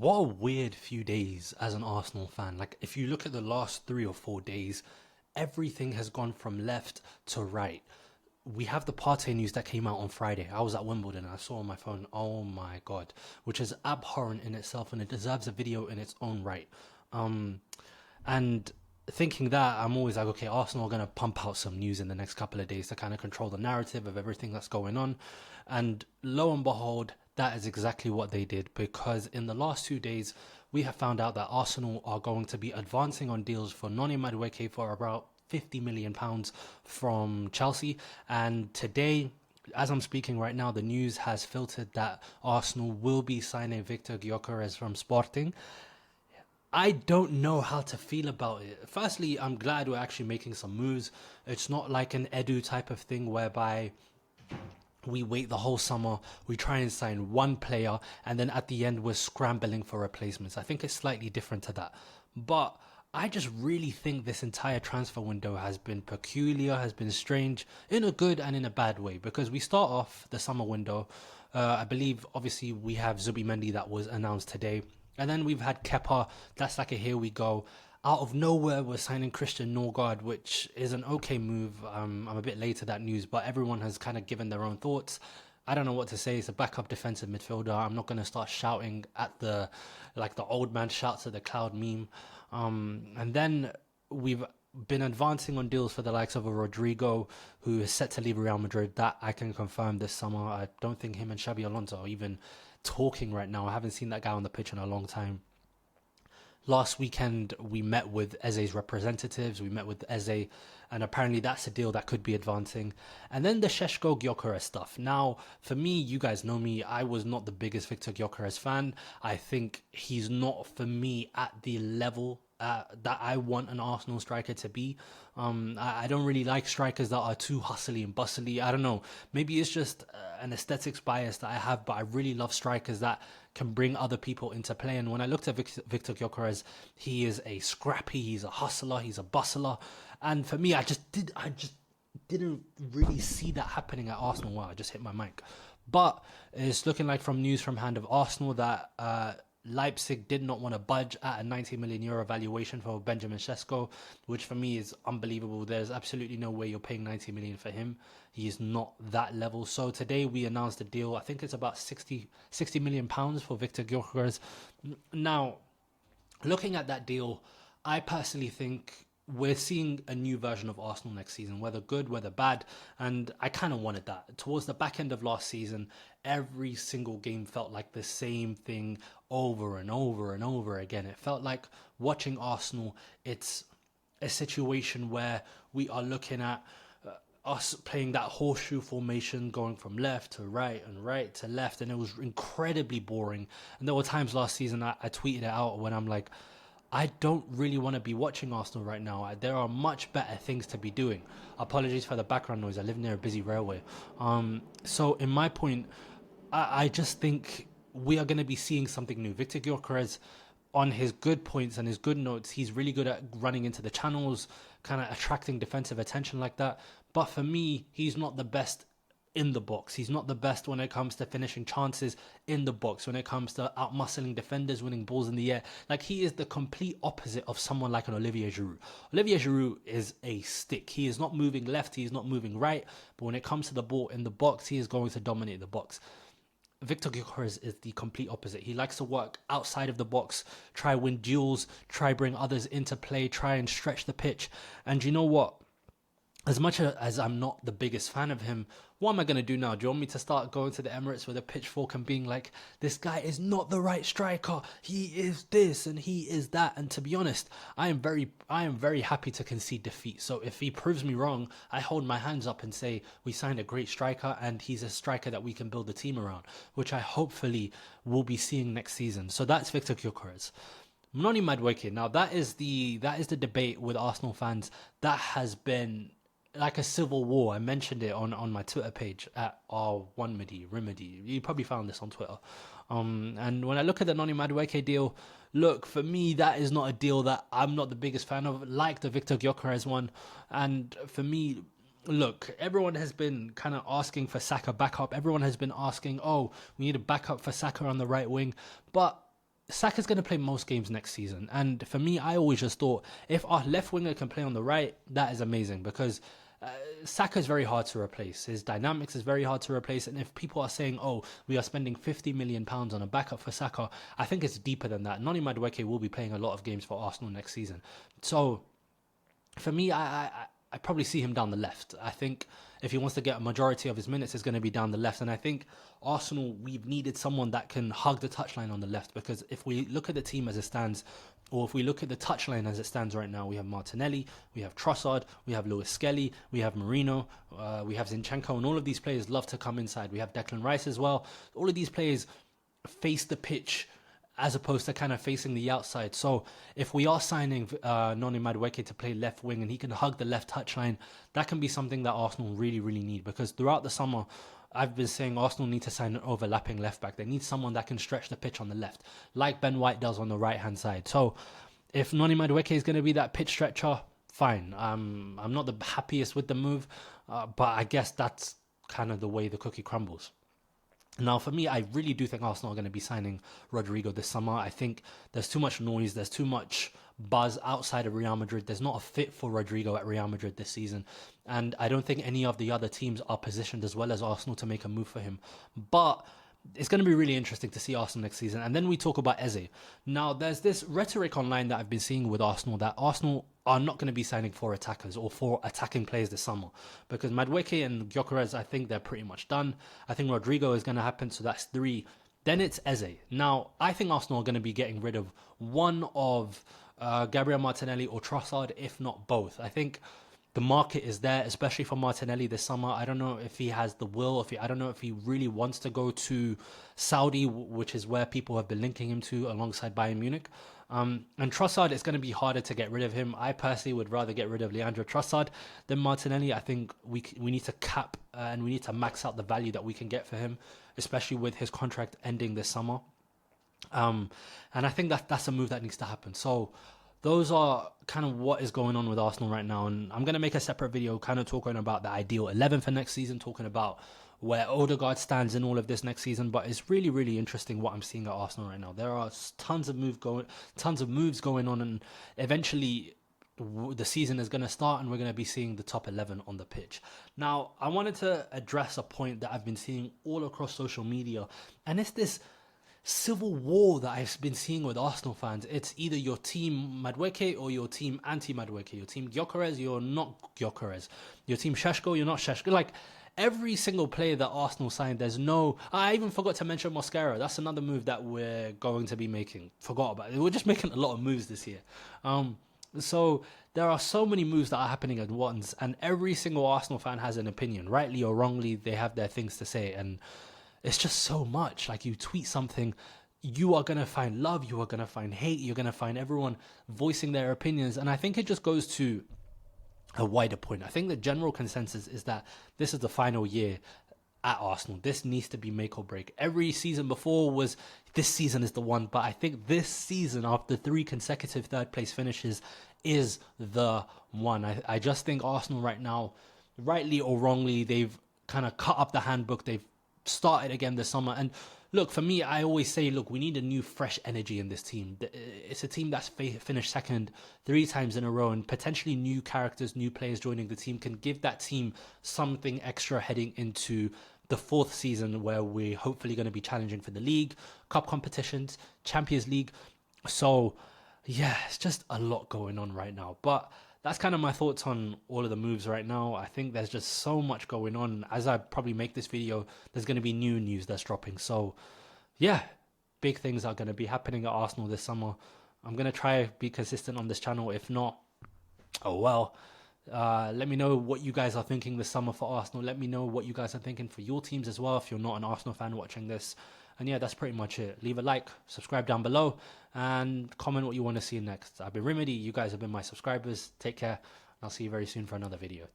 What a weird few days as an Arsenal fan. Like, if you look at the last 3 or 4 days, everything has gone from left to right. We have the Partey news that came out on Friday. I was at Wimbledon and I saw on my phone, oh my god, which is abhorrent in itself and it deserves a video in its own right. Um, and thinking that, I'm always like, okay, Arsenal are going to pump out some news in the next couple of days to kind of control the narrative of everything that's going on. And lo and behold, that is exactly what they did, because in the last 2 days, we have found out that Arsenal are going to be advancing on deals for Noni Madueke for about £50 million from Chelsea. And today, as I'm speaking right now, the news has filtered that Arsenal will be signing Victor Gyökeres from Sporting. I don't know how to feel about it. Firstly, I'm glad we're actually making some moves. It's not like an Edu type of thing whereby we wait the whole summer, we try and sign one player, and then at the end we're scrambling for replacements. I think it's slightly different to that. But I just really think this entire transfer window has been peculiar, has been strange, in a good and in a bad way. Because we start off the summer window, I believe, obviously, we have Zubi Mendy that was announced today. And then we've had Kepa, that's like a here we go. Out of nowhere, we're signing Christian Norgard, which is an okay move. I'm a bit late to that news, but everyone has kind of given their own thoughts. I don't know what to say. It's a backup defensive midfielder. I'm not going to start shouting at the old man shouts at the cloud meme. And then we've been advancing on deals for the likes of a Rodrigo, who is set to leave Real Madrid. That I can confirm this summer. I don't think him and Xabi Alonso are even talking right now. I haven't seen that guy on the pitch in a long time. Last weekend, we met with Eze's representatives. We met with Eze, and apparently that's a deal that could be advancing. And then the Sheshko Gyökeres stuff. Now, for me, you guys know me, I was not the biggest Victor Gyökeres fan. I think he's not, for me, at the level that I want an Arsenal striker to be. I don't really like strikers that are too hustly and bustly. I don't know. Maybe it's just an aesthetics bias that I have, but I really love strikers that can bring other people into play. And when I looked at Victor Gyökeres, he is a scrappy, he's a hustler, he's a bustler. And for me, I just didn't really see that happening at Arsenal. Wow, I just hit my mic. But it's looking like from news from hand of Arsenal that Leipzig did not want to budge at a €90 million valuation for Benjamin Sesko, which for me is unbelievable. There's absolutely no way you're paying 90 million for him. He is not that level. So today we announced a deal. I think it's about £60 million for Victor Gyökeres. Now, looking at that deal, I personally think we're seeing a new version of Arsenal next season, whether good, whether bad, and I kind of wanted that. Towards the back end of last season, every single game felt like the same thing over and over and over again. It felt like watching Arsenal, it's a situation where we are looking at us playing that horseshoe formation, going from left to right and right to left, and it was incredibly boring. And there were times last season I tweeted it out when I'm like, I don't really want to be watching Arsenal right now. There are much better things to be doing. Apologies for the background noise. I live near a busy railway. So in my point, I just think we are going to be seeing something new. Victor Gyökeres, on his good points and his good notes, he's really good at running into the channels, kind of attracting defensive attention like that. But for me, he's not the best in the box. He's not the best when it comes to finishing chances in the box, when it comes to outmuscling defenders, winning balls in the air. Like, he is the complete opposite of someone like an Olivier Giroud. Olivier Giroud is a stick. He is not moving left, he is not moving right, but when it comes to the ball in the box, he is going to dominate the box. Victor Gyökeres is the complete opposite. He likes to work outside of the box, try win duels, try bring others into play, try and stretch the pitch. And you know what? As much as I'm not the biggest fan of him, what am I going to do now? Do you want me to start going to the Emirates with a pitchfork and being like, this guy is not the right striker, he is this and he is that? And to be honest, I am very happy to concede defeat. So if he proves me wrong, I hold my hands up and say we signed a great striker and he's a striker that we can build a team around, which I hopefully will be seeing next season. So that's Victor Gyökeres. Noni Madueke. Now that is the debate with Arsenal fans that has been like a civil war. I mentioned it on my Twitter page at R1Remedy. You probably found this on Twitter. And when I look at the Noni Madueke deal, look, for me, that is not a deal that I'm not the biggest fan of, like the Victor Gyökeres one. And for me, look, everyone has been kind of asking for Saka backup. Everyone has been asking, oh, we need a backup for Saka on the right wing. But Saka's going to play most games next season. And for me, I always just thought if our left winger can play on the right, that is amazing because Saka is very hard to replace. His dynamics is very hard to replace. And if people are saying, oh, we are spending £50 million on a backup for Saka, I think it's deeper than that. Noni Madueke will be playing a lot of games for Arsenal next season. So for me, I probably see him down the left. I think if he wants to get a majority of his minutes, it's going to be down the left. And I think Arsenal, we've needed someone that can hug the touchline on the left, because if we look at the team as it stands, or if we look at the touchline as it stands right now, we have Martinelli, we have Trossard, we have Lewis Skelly, we have Marino, we have Zinchenko, and all of these players love to come inside. We have Declan Rice as well. All of these players face the pitch as opposed to kind of facing the outside. So if we are signing Noni Madueke to play left wing and he can hug the left touchline, that can be something that Arsenal really, really need, because throughout the summer, I've been saying Arsenal need to sign an overlapping left back. They need someone that can stretch the pitch on the left, like Ben White does on the right-hand side. So if Noni Madueke is going to be that pitch stretcher, fine. I'm not the happiest with the move, but I guess that's kind of the way the cookie crumbles. Now, for me, I really do think Arsenal are going to be signing Rodrigo this summer. I think there's too much noise. There's too much buzz outside of Real Madrid. There's not a fit for Rodrigo at Real Madrid this season. And I don't think any of the other teams are positioned as well as Arsenal to make a move for him. But it's going to be really interesting to see Arsenal next season. And then we talk about Eze. Now, there's this rhetoric online that I've been seeing with Arsenal that Arsenal are not going to be signing 4 attackers or 4 attacking players this summer, because Madueke and Gyökeres, I think they're pretty much done. I think Rodrigo is going to happen, so that's 3. Then it's Eze. Now, I think Arsenal are going to be getting rid of one of Gabriel Martinelli or Trossard, if not both. I think the market is there, especially for Martinelli this summer. I don't know if he has the will, I don't know if he really wants to go to Saudi, which is where people have been linking him to alongside Bayern Munich. And Trossard, it's going to be harder to get rid of him. I personally would rather get rid of Leandro Trossard than Martinelli. I think we need to cap and we need to max out the value that we can get for him, especially with his contract ending this summer. And I think that's a move that needs to happen. So those are kind of what is going on with Arsenal right now. And I'm going to make a separate video kind of talking about the ideal 11 for next season, talking about where Odegaard stands in all of this next season. But it's really, really interesting what I'm seeing at Arsenal right now. There are tons of moves going on, and eventually the season is going to start and we're going to be seeing the top 11 on the pitch. Now, I wanted to address a point that I've been seeing all across social media, and it's this civil war that I've been seeing with Arsenal fans. It's either your team Madueke or your team anti-Madueke. Your team Gyökeres, you're not Gyökeres. Your team Šeško, you're not Šeško. Like, every single player that Arsenal signed, there's no... I even forgot to mention Mosquera. That's another move that we're going to be making. Forgot about it. We're just making a lot of moves this year. So there are so many moves that are happening at once, and every single Arsenal fan has an opinion. Rightly or wrongly, they have their things to say, and it's just so much. Like, you tweet something, you are going to find love, you are going to find hate, you're going to find everyone voicing their opinions. And I think it just goes to a wider point. I think the general consensus is that this is the final year at Arsenal. This needs to be make or break. Every season before was, this season is the one, but I think this season, after 3 consecutive third place finishes, is the one. I just think Arsenal right now, rightly or wrongly, they've kind of cut up the handbook. They've started again this summer. And look, for me, I always say, look, we need a new fresh energy in this team. It's a team that's finished second 3 times in a row, and potentially new characters, new players joining the team can give that team something extra heading into the 4th season, where we're hopefully going to be challenging for the league, cup competitions, Champions League. So yeah, it's just a lot going on right now. But that's kind of my thoughts on all of the moves right now. I think there's just so much going on. As I probably make this video, there's going to be new news that's dropping. So yeah, big things are going to be happening at Arsenal this summer. I'm going to try to be consistent on this channel. If not, oh well. Let me know what you guys are thinking this summer for Arsenal. Let me know what you guys are thinking for your teams as well, if you're not an Arsenal fan watching this. And yeah, that's pretty much it. Leave a like, subscribe down below, and comment what you want to see next. I've been Rimedy. You guys have been my subscribers. Take care. I'll see you very soon for another video.